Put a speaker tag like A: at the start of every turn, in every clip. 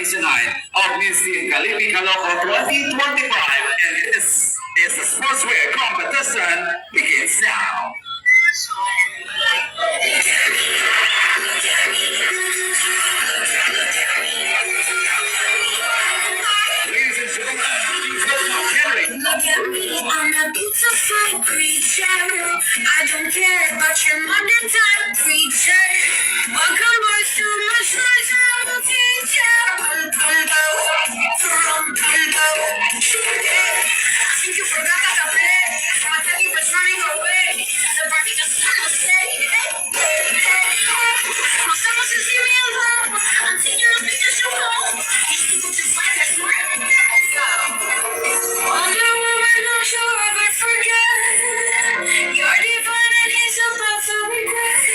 A: Nationwide of Miss Teen Kalipi Caloocan 2025, and this sportswear competition begins now. Ladies and gentlemen, please welcome Henry.
B: Look at me, I'm a beautiful creature. I don't care about your modern time preacher. Welcome boys to my choice of a teacher. I think you forgot that I played. My daddy was running away. The party just kind of stayed. Someone should leave me alone. I'm taking a picture show home. These people just like that smile. Wonder Woman, I'm sure if I forget. You're divine and he's about to regret.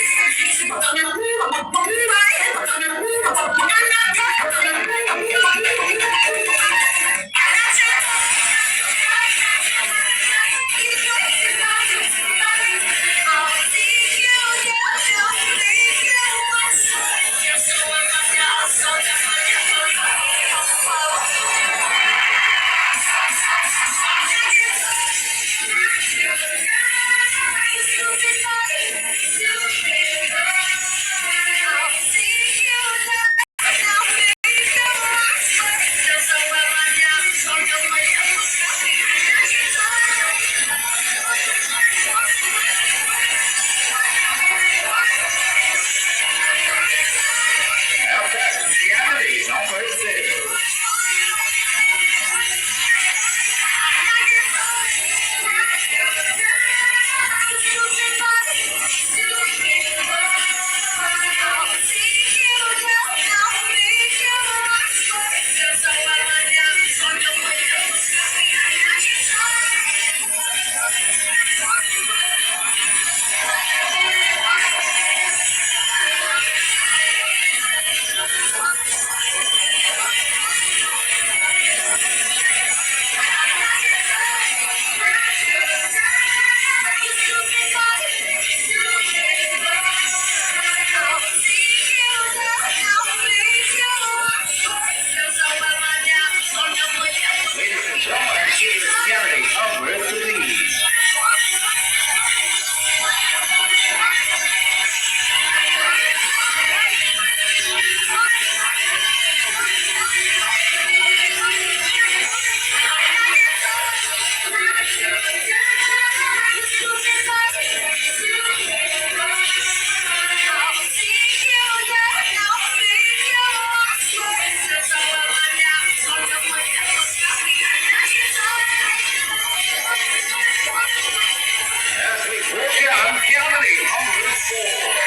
A: Candidates on first day. Ladies and gentlemen, here is candidate of Earth to Lead. As we walk down candidate number 4.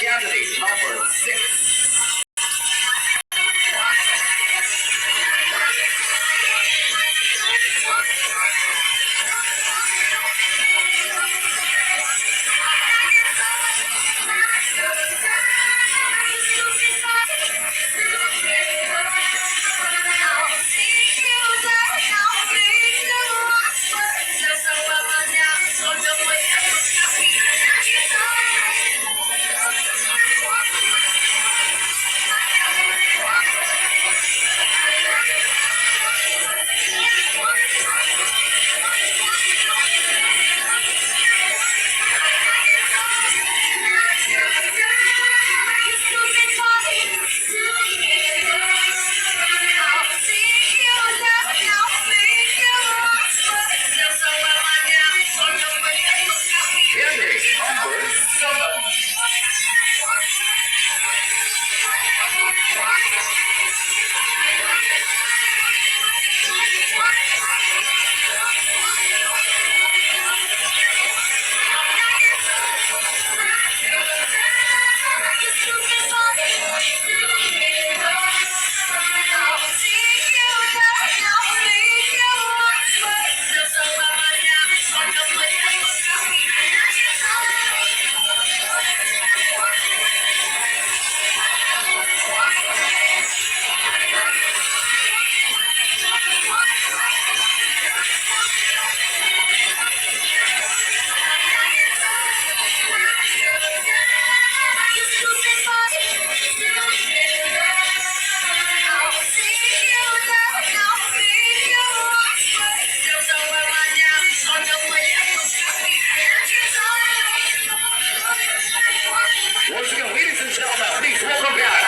A: Candidate number 6. Candidate number 7. Once again, ladies and gentlemen, please welcome back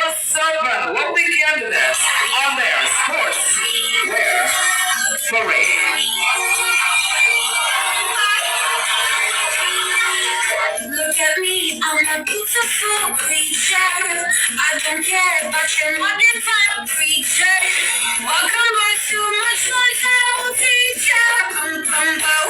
A: our 7 lovely candidates on their sportswear parade.
B: Look at me, I'm a beautiful creature. I don't care about your modern time preacher. Welcome back to my choice, I will teach ya.